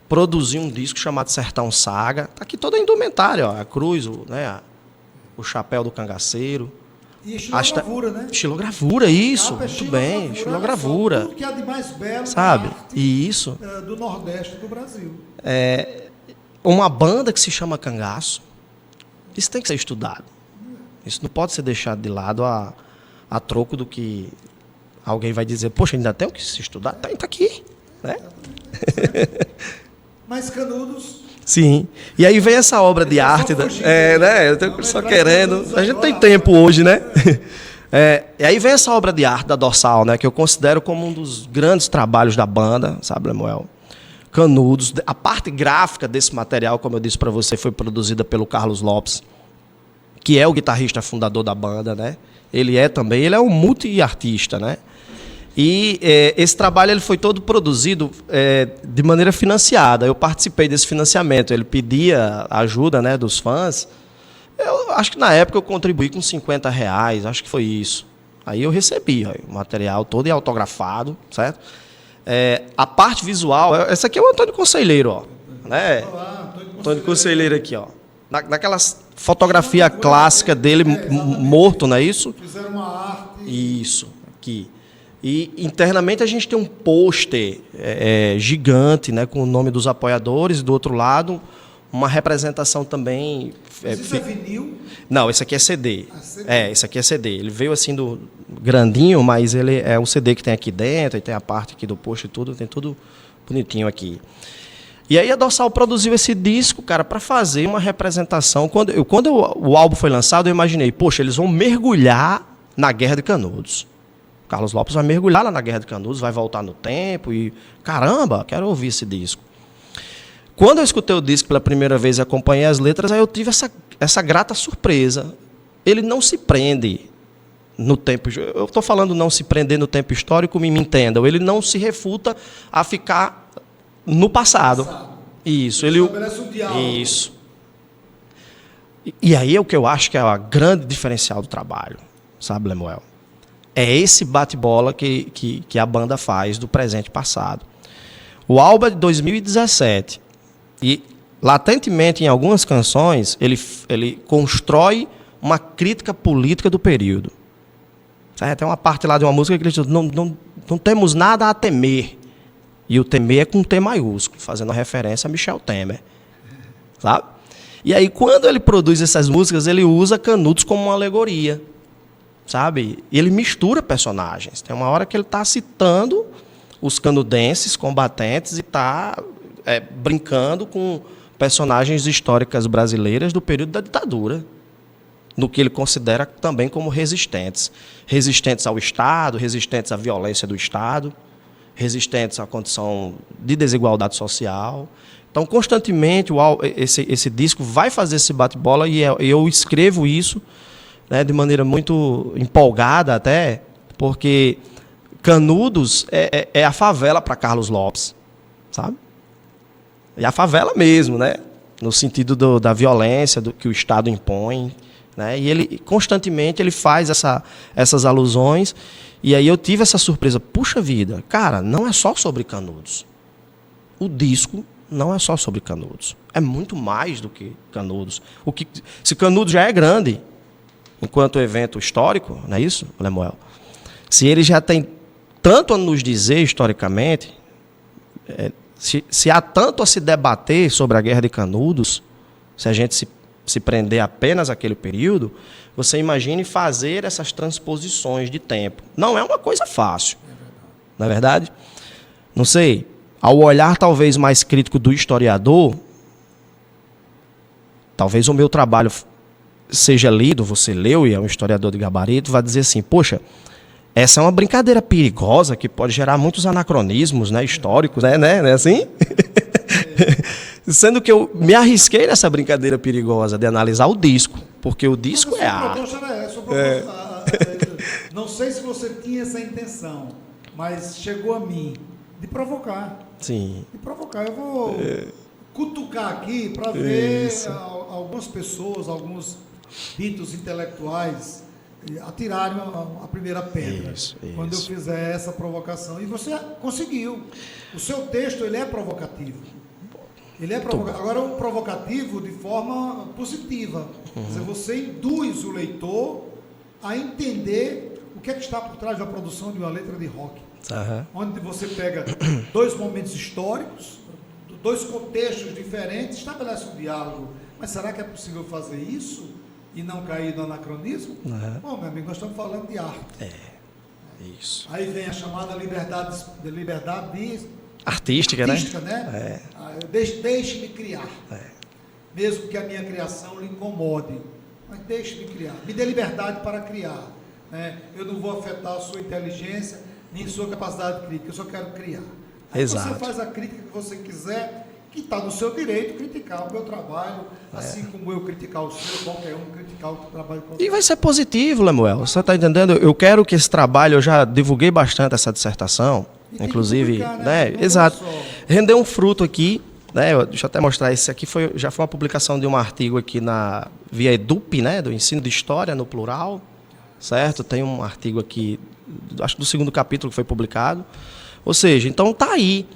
produzir um disco chamado Sertão Saga. Está aqui toda a indumentária, ó, a cruz, o chapéu do cangaceiro. E estilogravura, né? Estilogravura, isso, muito bem, estilogravura. Tudo que há de mais belo, sabe? Arte, e isso. Do Nordeste do Brasil. Uma banda que se chama Cangaço, isso tem que ser estudado. Isso não pode ser deixado de lado a troco do que alguém vai dizer, poxa, ainda tem o que se estudar? Tá aqui, né? Mas Canudos... Sim. E aí vem essa obra de arte... né? Eu tenho só querendo... A gente tem tempo hoje, né? E aí vem essa obra de arte da Dorsal, né? Que eu considero como um dos grandes trabalhos da banda, sabe, Lemuel? Canudos. A parte gráfica desse material, como eu disse para você, foi produzida pelo Carlos Lopes, que é o guitarrista fundador da banda, né? Ele é um multi-artista, né? E esse trabalho ele foi todo produzido de maneira financiada. Eu participei desse financiamento. Ele pedia ajuda, né, dos fãs. Eu acho que na época eu contribuí com R$50, acho que foi isso. Aí eu recebi o material todo autografado, certo? A parte visual, essa aqui é o Antônio Conselheiro, ó, né? Olá, Antônio Conselheiro aqui, ó. Naquela fotografia clássica dele morto, não é isso? Fizeram uma arte... Isso, aqui. E internamente a gente tem um pôster gigante, né, com o nome dos apoiadores, e do outro lado uma representação também... Mas isso é vinil? Não, esse aqui é CD. CD. Esse aqui é CD. Ele veio assim grandinho, mas ele é um CD que tem aqui dentro, e tem a parte aqui do post e tudo, tem tudo bonitinho aqui. E aí a Dorsal produziu esse disco, cara, para fazer uma representação. Quando o álbum foi lançado, eu imaginei, poxa, eles vão mergulhar na Guerra de Canudos. Carlos Lopes vai mergulhar lá na Guerra de Canudos, vai voltar no tempo e, caramba, quero ouvir esse disco. Quando eu escutei o disco pela primeira vez e acompanhei as letras, aí eu tive essa grata surpresa. Ele não se prende no tempo... Eu estou falando não se prender no tempo histórico, me entendam. Ele não se refuta a ficar no passado. Isso. Ele estabelece um diálogo. Isso. E aí é o que eu acho que é o grande diferencial do trabalho, sabe, Lemuel? É esse bate-bola que a banda faz do presente e passado. O álbum é de 2017. E, latentemente, em algumas canções, ele constrói uma crítica política do período. Tem uma parte lá de uma música que ele diz, não temos nada a temer. E o temer é com um T maiúsculo, fazendo referência a Michel Temer. Sabe? E aí, quando ele produz essas músicas, ele usa Canudos como uma alegoria. Sabe? E ele mistura personagens. Tem uma hora que ele está citando os canudenses combatentes e está brincando com personagens históricas brasileiras do período da ditadura, no que ele considera também como resistentes. Resistentes ao Estado, resistentes à violência do Estado, resistentes à condição de desigualdade social. Então, constantemente, esse disco vai fazer esse bate-bola e eu escrevo isso, né, de maneira muito empolgada até, porque Canudos é a favela para Carlos Lopes, sabe? É a favela mesmo, né? No sentido da violência que o Estado impõe, né? E ele constantemente ele faz essas alusões. E aí eu tive essa surpresa. Puxa vida, cara, não é só sobre Canudos. O disco não é só sobre Canudos. É muito mais do que Canudos. Se Canudos já é grande, enquanto evento histórico, não é isso, Lemuel? Se ele já tem tanto a nos dizer historicamente, se há tanto a se debater sobre a Guerra de Canudos, se a gente se prender apenas àquele período, você imagine fazer essas transposições de tempo. Não é uma coisa fácil, não é verdade? Não sei, ao olhar talvez mais crítico do historiador, talvez o meu trabalho seja lido, você leu e é um historiador de gabarito, vai dizer assim, poxa, essa é uma brincadeira perigosa que pode gerar muitos anacronismos, né, históricos, né, não é assim? Sendo que eu me arrisquei nessa brincadeira perigosa de analisar o disco, porque o disco é arte. Não sei se você tinha essa intenção, mas chegou a mim de provocar. Sim. De provocar. Eu vou cutucar aqui para ver algumas pessoas, alguns ditos intelectuais atirarem a primeira pedra. Isso. Quando eu fizer essa provocação. E você conseguiu. O seu texto ele é provocativo. Ele é agora um provocativo de forma positiva. Quer dizer, você induz o leitor a entender o que é que está por trás da produção de uma letra de rock. Onde você pega dois momentos históricos, dois contextos diferentes, estabelece um diálogo. Mas será que é possível fazer isso e não cair no anacronismo? Bom, meu amigo, nós estamos falando de arte. Isso. Aí vem a chamada liberdade artística, né? Deixe-me criar. Mesmo que a minha criação lhe incomode. Mas deixe-me criar. Me dê liberdade para criar. Né? Eu não vou afetar a sua inteligência, nem a sua capacidade crítica. Eu só quero criar. Aí você faz a crítica que você quiser, que está no seu direito criticar o meu trabalho, assim como eu criticar o seu, qualquer um criticar o trabalho. E vai ser positivo, Lemuel. Você está entendendo? Eu quero que esse trabalho, eu já divulguei bastante essa dissertação, inclusive, né? Exato. Rendeu um fruto aqui, né? Deixa eu até mostrar, esse aqui já foi uma publicação de um artigo aqui via EDUP, né? Do ensino de história no plural, certo? Tem um artigo aqui, acho que do 2º capítulo que foi publicado. Ou seja, então tá aí.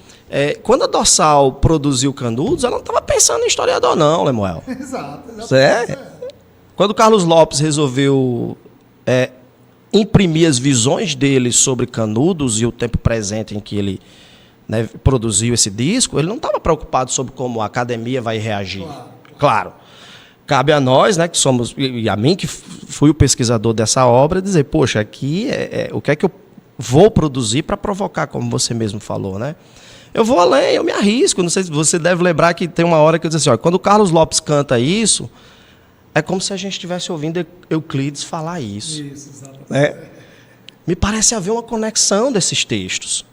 Quando a Dorsal produziu Canudos, ela não estava pensando em historiador não, Lemuel. Exato. Quando o Carlos Lopes resolveu imprimir as visões dele sobre Canudos e o tempo presente em que ele, né, produziu esse disco, ele não estava preocupado sobre como a academia vai reagir. Claro. Cabe a nós, né, que somos, e a mim, que fui o pesquisador dessa obra, dizer, poxa, aqui o que é que eu vou produzir para provocar, como você mesmo falou, né? Eu vou além, eu me arrisco. Não sei se você deve lembrar que tem uma hora que eu disse assim, ó, quando o Carlos Lopes canta isso, é como se a gente estivesse ouvindo Euclides falar isso. Isso, exatamente. Me parece haver uma conexão desses textos,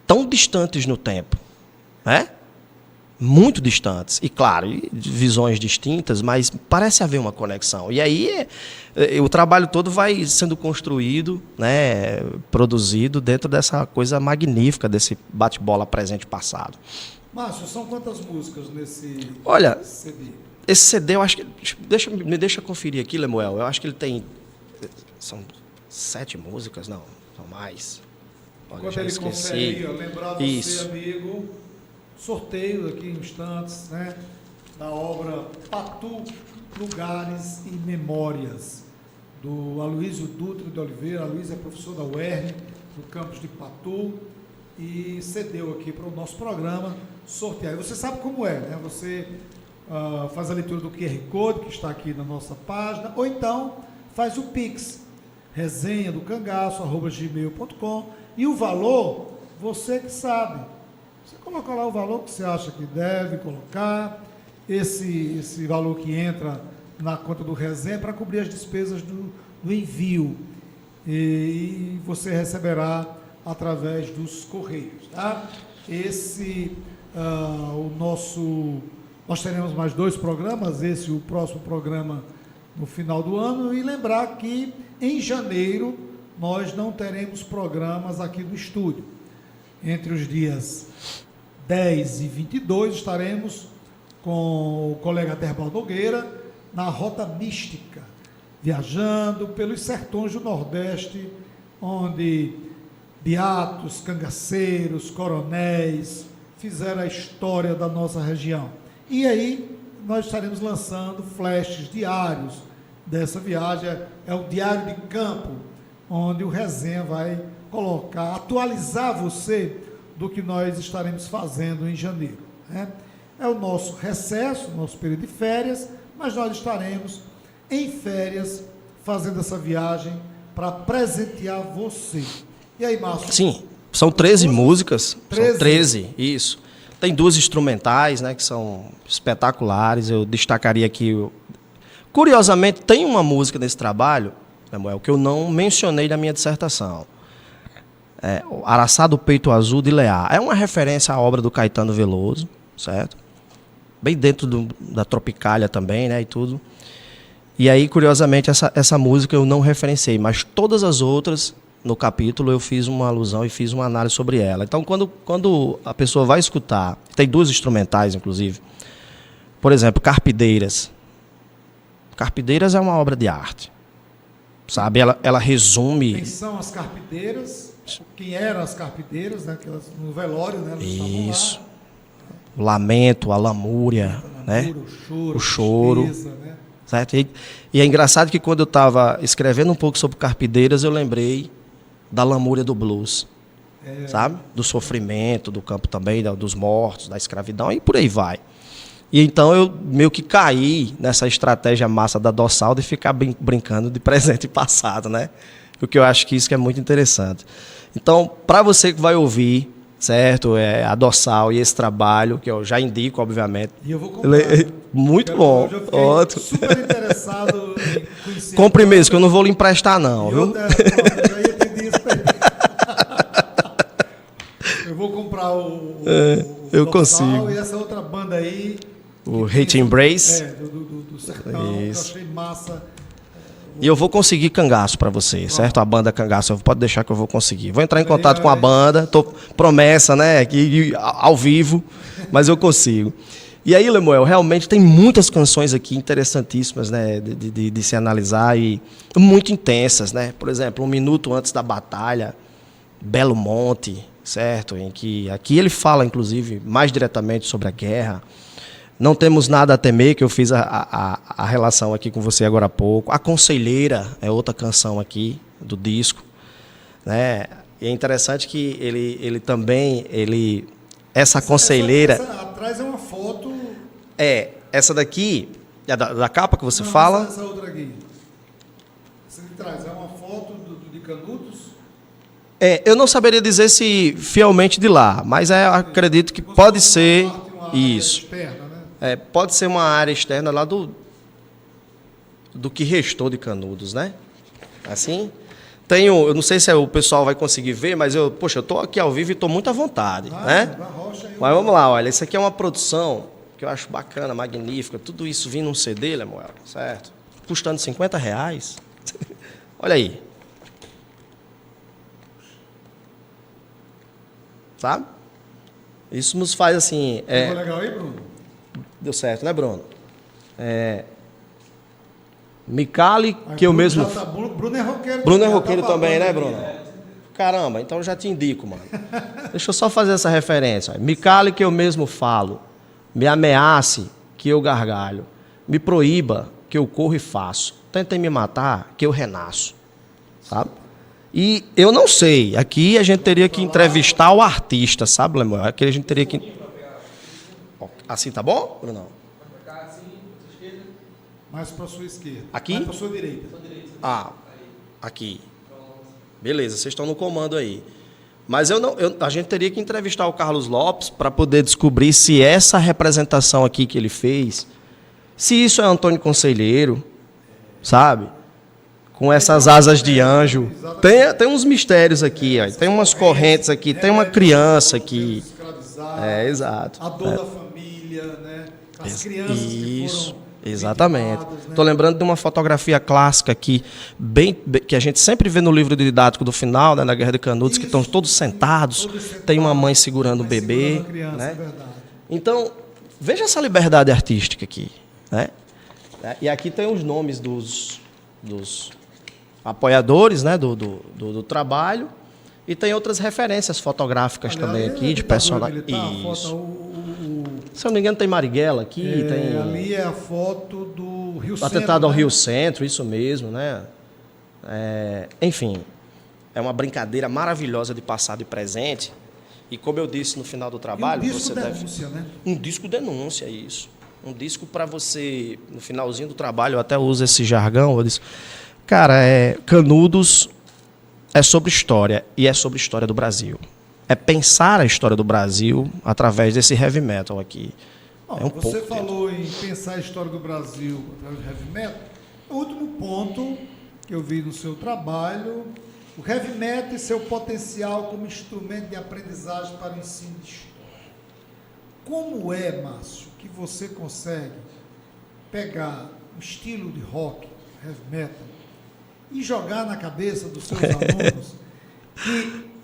tão distantes no tempo, né? Muito distantes, e claro, visões distintas, mas parece haver uma conexão. E aí o trabalho todo vai sendo construído, né, produzido dentro dessa coisa magnífica, desse bate-bola presente e passado. Márcio, são quantas músicas nesse CD? Esse CD, eu acho que... Me deixa conferir aqui, Lemuel. Eu acho que ele tem... São 7 músicas? Não, são mais. Olha, enquanto ele confere, lembrar você, isso, amigo, sorteio aqui em instantes, né, da obra Patu, Lugares e Memórias, do Aloysio Dutra de Oliveira. Aloysio é professor da UERN, no campus de Patu, e cedeu aqui para o nosso programa sortear. Você sabe como é, né? Você faz a leitura do QR Code, que está aqui na nossa página, ou então faz o Pix, resenha-do-cangaço@gmail.com, e o valor, você que sabe. Você coloca lá o valor que você acha que deve colocar, esse valor que entra na conta do Resenha para cobrir as despesas do envio. E você receberá através dos correios, tá? Nós teremos mais 2 programas, esse e o próximo programa no final do ano, e lembrar que em janeiro nós não teremos programas aqui no estúdio. Entre os dias 10 e 22 estaremos com o colega Derbal Nogueira na Rota Mística, viajando pelos sertões do Nordeste, onde beatos, cangaceiros, coronéis fizeram a história da nossa região. E aí nós estaremos lançando flashes diários dessa viagem. É o diário de campo, onde o Resenha vai colocar, atualizar você do que nós estaremos fazendo em janeiro, né? É o nosso recesso, nosso período de férias, mas nós estaremos em férias fazendo essa viagem para presentear você. E aí, Márcio? Sim, são 13 músicas. 13? São 13, isso. Tem 2 instrumentais, né, que são espetaculares. Eu destacaria aqui... Curiosamente, tem uma música nesse trabalho, Samuel, que eu não mencionei na minha dissertação. O Araçá do Peito Azul de Leá. É uma referência à obra do Caetano Veloso, certo? Bem dentro da Tropicália também, né, e tudo. E aí, curiosamente, essa música eu não referenciei, mas todas as outras, no capítulo, eu fiz uma alusão e fiz uma análise sobre ela. Então, quando a pessoa vai escutar, tem 2 instrumentais, inclusive, por exemplo, Carpideiras. Carpideiras é uma obra de arte, sabe? Ela resume... Quem são as carpideiras? Quem eram as carpideiras, né? No velório, né? Isso. O lamento, a lamúria, né? O choro. Tristeza, né? Certo? E é engraçado que quando eu estava escrevendo um pouco sobre Carpideiras, eu lembrei da lamúria do blues, sabe? Do sofrimento, do campo também, dos mortos, da escravidão, e por aí vai. E então eu meio que caí nessa estratégia massa da Dossal de ficar brincando de presente e passado, né? Porque eu acho que isso que é muito interessante. Então, para você que vai ouvir, certo? A Dossal e esse trabalho, que eu já indico, obviamente. E eu vou comprar. Muito bom. Eu fiquei super interessado em conhecer. Compre mesmo, que eu não vou lhe emprestar, não, viu? Eu ia pedir isso pra ele. Eu vou comprar o eu Dossal consigo. E essa outra banda aí. O Hate Embrace. Do sertão, que eu achei massa. E eu vou conseguir Cangaço para você, certo? A banda Cangaço, pode deixar que eu vou conseguir. Vou entrar em contato com a banda, promessa, né? Aqui, ao vivo, mas eu consigo. E aí, Lemuel, realmente tem muitas canções aqui interessantíssimas, né? De se analisar e muito intensas, né? Por exemplo, 1 minuto antes da batalha, Belo Monte, certo? Em que aqui ele fala, inclusive, mais diretamente sobre a guerra. Não temos nada a temer, que eu fiz a relação aqui com você agora há pouco. A Conselheira é outra canção aqui do disco, né? E é interessante que ele também, essa Conselheira... Essa atrás é uma foto... Essa daqui, da capa que você fala... Essa outra aqui. Canudos? Eu não saberia dizer se fielmente de lá, mas acredito que pode ser isso. Externa, né? Pode ser uma área externa lá do que restou de Canudos, né? Assim, eu não sei se o pessoal vai conseguir ver, mas eu estou aqui ao vivo e estou muito à vontade, né? Mas vamos lá, olha, isso aqui é uma produção que eu acho bacana, magnífica, tudo isso vindo num CD, Lemuel, certo? Custando R$50. Olha aí. Sabe? Isso nos faz assim... Ficou legal aí, Bruno? Deu certo, né, Bruno? Micali, que eu mesmo... Bruno é roqueiro. Bruno é roqueiro também, né, Bruno? Caramba, então eu já te indico, mano. Deixa eu só fazer essa referência. Micali, que eu mesmo falo. Me ameace, que eu gargalho. Me proíba, que eu corro e faço. Tentem me matar, que eu renasço. Sabe? E eu não sei. Aqui a gente teria que entrevistar o artista, sabe, Lemuel? Aqui a gente teria que... Assim tá bom, Bruno? Mais para a sua esquerda. Aqui? Mais para a sua direita. Aqui. Beleza, vocês estão no comando aí. Mas a gente teria que entrevistar o Carlos Lopes para poder descobrir se essa representação aqui que ele fez, se isso é Antônio Conselheiro, sabe? Com essas asas de anjo. Tem uns mistérios aqui, ó. Tem umas correntes aqui, tem uma criança aqui. Exato. A dor da família, né? As crianças que foram... Exatamente. Estou lembrando de uma fotografia clássica aqui, que a gente sempre vê no livro didático do final, né, na Guerra de Canudos, que estão todos sentados, tem uma mãe segurando o bebê. Criança, né? verdade. Então, veja essa liberdade artística aqui. Né? E aqui tem os nomes dos apoiadores, né, do trabalho, e tem outras referências fotográficas também aqui, de personagens. Isso. Se eu não me engano, tem Marighella aqui. Ali é a foto do Rio Centro. Atentado ao Rio Centro, isso mesmo, né? Enfim, é uma brincadeira maravilhosa de passado e presente. E como eu disse no final do trabalho... E um disco denúncia, né? Um disco denúncia, isso. Um disco para você, no finalzinho do trabalho, eu até uso esse jargão, eu disse, cara, Canudos é sobre história, e é sobre história do Brasil. É pensar a história do Brasil através desse heavy metal aqui. Você falou em pensar a história do Brasil através do heavy metal. O último ponto que eu vi no seu trabalho, o heavy metal e seu potencial como instrumento de aprendizagem para o ensino de história. Como é, Márcio, que você consegue pegar um estilo de rock, heavy metal, e jogar na cabeça dos seus alunos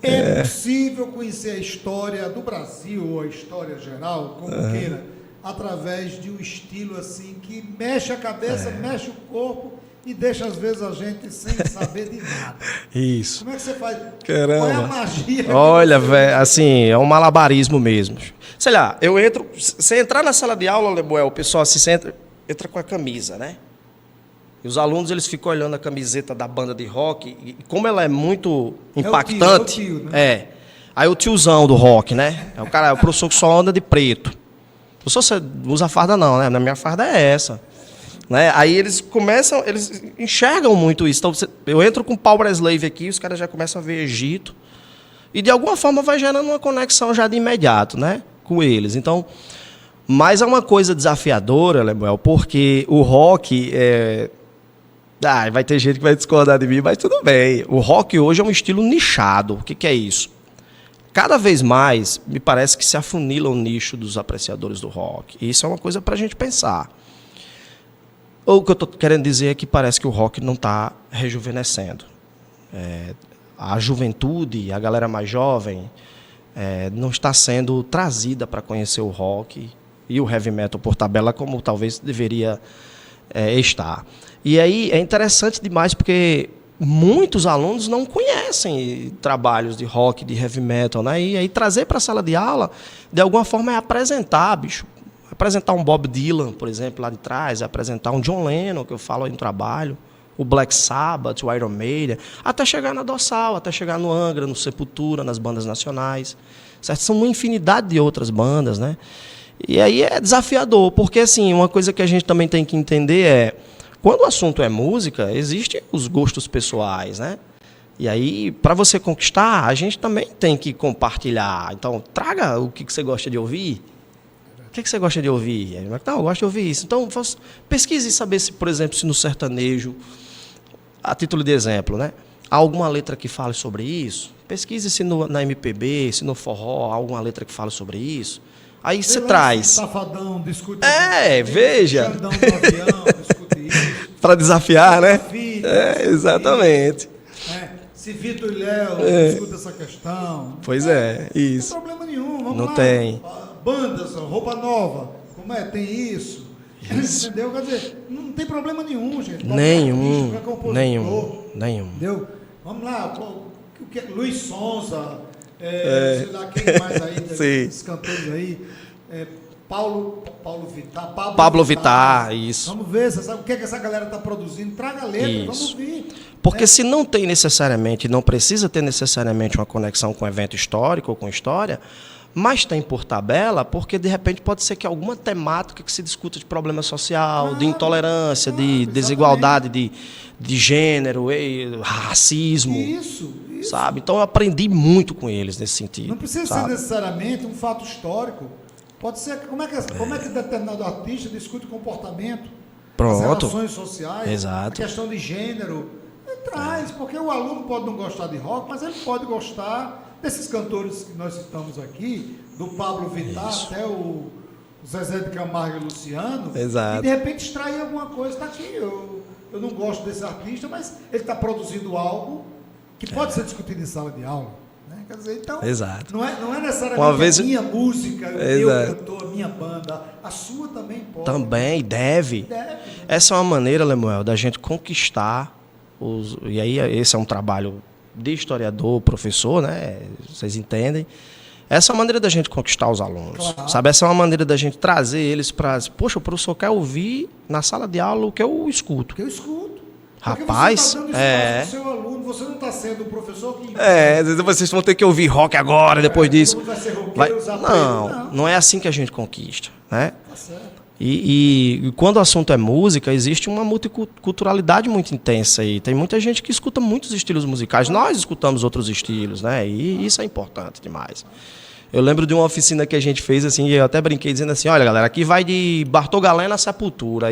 que é possível conhecer a história do Brasil, ou a história geral, como queira, através de um estilo assim que mexe a cabeça, mexe o corpo e deixa às vezes a gente sem saber de nada. Isso. Como é que você faz? Caramba. Qual é a magia? Olha, velho, assim, é um malabarismo mesmo. Sei lá, eu entro... Se entrar na sala de aula, Lemuel, o pessoal assim, entra com a camisa, né? E os alunos, eles ficam olhando a camiseta da banda de rock, e como ela é muito impactante... É o tio, né? Aí o tiozão do rock, né? É o professor que só anda de preto. Professor, você não usa farda não, né? Na minha farda é essa. Né? Aí eles enxergam muito isso. Então, eu entro com Power Slave aqui, os caras já começam a ver Egito, e de alguma forma vai gerando uma conexão já de imediato, né? Com eles. Então, mas é uma coisa desafiadora, Lemuel, porque o rock... vai ter gente que vai discordar de mim, mas tudo bem. O rock hoje é um estilo nichado. O que é isso? Cada vez mais, me parece que se afunila o nicho dos apreciadores do rock. E isso é uma coisa para a gente pensar. O que eu estou querendo dizer é que parece que o rock não está rejuvenescendo. A juventude, a galera mais jovem, não está sendo trazida para conhecer o rock e o heavy metal por tabela como talvez deveria estar. E aí é interessante demais porque muitos alunos não conhecem trabalhos de rock, de heavy metal, né? E aí trazer para a sala de aula, de alguma forma, é apresentar, bicho. Apresentar um Bob Dylan, por exemplo, lá de trás, apresentar um John Lennon, que eu falo aí no trabalho, o Black Sabbath, o Iron Maiden, até chegar na Dorsal, até chegar no Angra, no Sepultura, nas bandas nacionais. Certo? São uma infinidade de outras bandas, né? E aí é desafiador, porque assim, uma coisa que a gente também tem que entender quando o assunto é música, existem os gostos pessoais, né? E aí, para você conquistar, a gente também tem que compartilhar. Então, traga o que você gosta de ouvir. O que você gosta de ouvir? Não, eu gosto de ouvir isso. Então, pesquise e saber se, por exemplo, se no sertanejo, a título de exemplo, né? Há alguma letra que fale sobre isso? Pesquise se na MPB, se no forró, há alguma letra que fale sobre isso. Aí você traz. Safadão, discute. Veja. Xandão do avião, discute isso. Para desafiar, né? Exatamente. Exatamente. Se Vitor e Léo discutem essa questão. Pois isso. Não tem problema nenhum. Vamos não lá. Tem. Bandas, roupa nova. Como é? Tem isso. Entendeu? Quer dizer, não tem problema nenhum, gente. Nenhum. Nenhum. Entendeu? Vamos lá. O que é? Luiz Sonza. Sei lá quem mais aí. Esses cantores aí. Pablo Vittar, isso. Vamos ver, você sabe o que essa galera está produzindo. Traga a letra, isso. Vamos ver. Porque se não tem necessariamente, não precisa ter necessariamente uma conexão com evento histórico ou com história, mas tem por tabela, porque de repente pode ser que alguma temática que se discuta de problema social, de intolerância, de desigualdade de gênero, racismo. Isso. Sabe? Então eu aprendi muito com eles nesse sentido. Não precisa ser necessariamente um fato histórico. Pode ser, como é que determinado artista discute comportamento, as relações sociais, Exato. a questão de gênero. Traz, porque o aluno pode não gostar de rock, mas ele pode gostar desses cantores que nós citamos aqui, do Pablo Vittar até o Zezé de Camargo e Luciano. Exato. E de repente extrair alguma coisa. Está aqui, eu não gosto desse artista, mas ele está produzindo algo que pode ser discutido em sala de aula. Quer dizer, então, Exato. Não é necessariamente a minha música, o meu cantor, a minha banda, a sua também pode. Também, deve. Essa é uma maneira, Lemuel, da gente conquistar e aí esse é um trabalho de historiador, professor, né? Vocês entendem. Essa é uma maneira da gente conquistar os alunos. Claro. Sabe? Essa é uma maneira da gente trazer eles para... Poxa, o professor quer ouvir na sala de aula o que eu escuto. Rapaz, você está dando espaço pro seu aluno, você não está sendo o professor que... às vezes vocês vão ter que ouvir rock agora, depois disso. Vai ser roqueiro, não é assim que a gente conquista, né? Tá certo. E quando o assunto é música, existe uma multiculturalidade muito intensa aí. Tem muita gente que escuta muitos estilos musicais. Nós escutamos outros estilos, né? E isso é importante demais. Eu lembro de uma oficina que a gente fez, assim, e eu até brinquei dizendo assim, olha, galera, aqui vai de Bartol Galeno a Sepultura.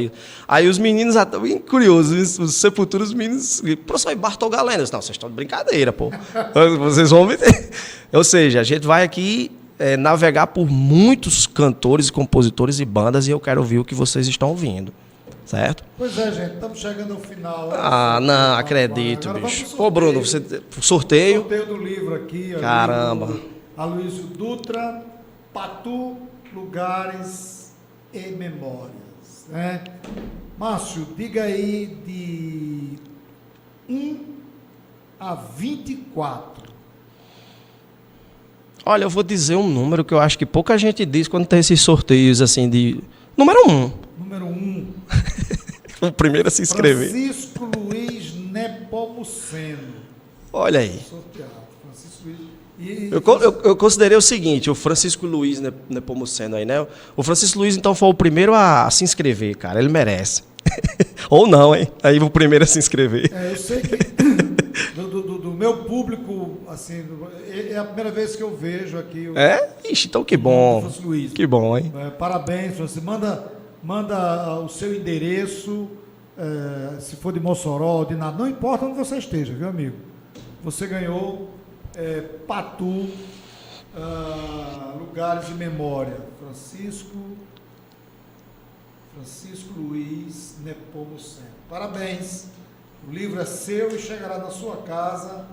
Aí os meninos, bem curiosos, os Sepultura, os meninos, professor, Bartol Galeno. Não, vocês estão de brincadeira, pô. Vocês vão ver. Ou seja, a gente vai aqui navegar por muitos cantores, compositores e bandas, e eu quero ouvir o que vocês estão ouvindo. Certo? Pois é, gente, estamos chegando ao final. Não acredito, bicho. Ô, Bruno, você sorteio? Sorteio do livro aqui. Caramba. Aloysio Dutra, Patu, Lugares e Memórias. Né? Márcio, diga aí de 1 a 24. Olha, eu vou dizer um número que eu acho que pouca gente diz quando tem esses sorteios assim de... Número 1. Número 1. O primeiro a se inscrever. Francisco Luiz Nepomuceno. Olha aí. Sorteado. Francisco Luiz. Eu considerei o seguinte, o Francisco Luiz Nepomuceno aí, né? O Francisco Luiz, então, foi o primeiro a se inscrever, cara. Ele merece. Ou não, hein? Aí o primeiro a se inscrever. Eu sei que do meu público, assim, é a primeira vez que eu vejo aqui. Ixi, então que bom. Francisco Luiz. Que bom, hein? Parabéns, Francisco. Manda o seu endereço, se for de Mossoró, de nada, não importa onde você esteja, viu, amigo? Você ganhou Patu, Lugares de Memória. Francisco Luiz Nepomuceno. Parabéns. O livro é seu e chegará na sua casa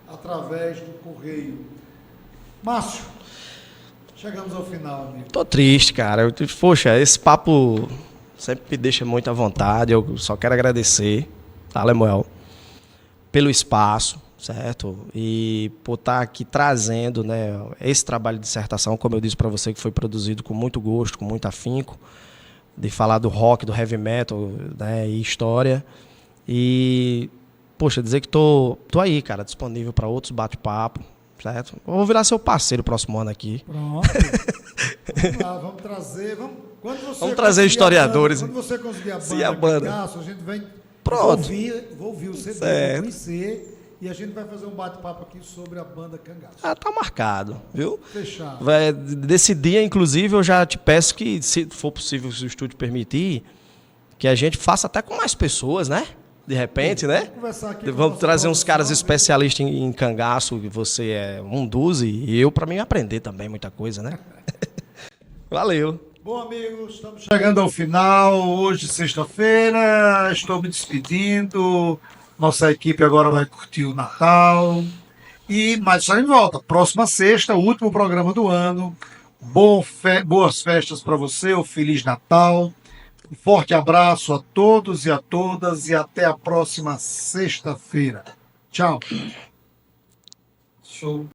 através do correio. Márcio, chegamos ao final, amigo. Tô triste, cara. Poxa, esse papo sempre me deixa muito à vontade. Eu só quero agradecer, tá, Lemuel, pelo espaço, certo? E por estar aqui trazendo, né, esse trabalho de dissertação, como eu disse para você, que foi produzido com muito gosto, com muito afinco, de falar do rock, do heavy metal, né, e história. E, poxa, dizer que tô aí, cara, disponível para outros bate-papo, certo? Eu vou virar seu parceiro próximo ano aqui. Pronto. Vamos lá, vamos trazer. Vamos trazer historiadores. Quando você conseguir a banda, a gente vem. Pronto. Vou ouvir o CD, vou conhecer e a gente vai fazer um bate-papo aqui sobre a banda Cangaço. Tá marcado, viu? Fechado. Desse dia, inclusive, eu já te peço que, se for possível, se o estúdio permitir, que a gente faça até com mais pessoas, né? De repente, né? Vamos conversar aqui com a Vamos nossa trazer uns produção, caras ver- especialistas em cangaço, que você é um dos, e eu, para mim, aprender também muita coisa, né? Valeu. Bom, amigos, estamos chegando ao final. Hoje, sexta-feira, estou me despedindo. Nossa equipe agora vai curtir o Natal. Mas só em volta. Próxima sexta, o último programa do ano. Boas festas para você, um Feliz Natal. Um forte abraço a todos e a todas e até a próxima sexta-feira. Tchau. Show.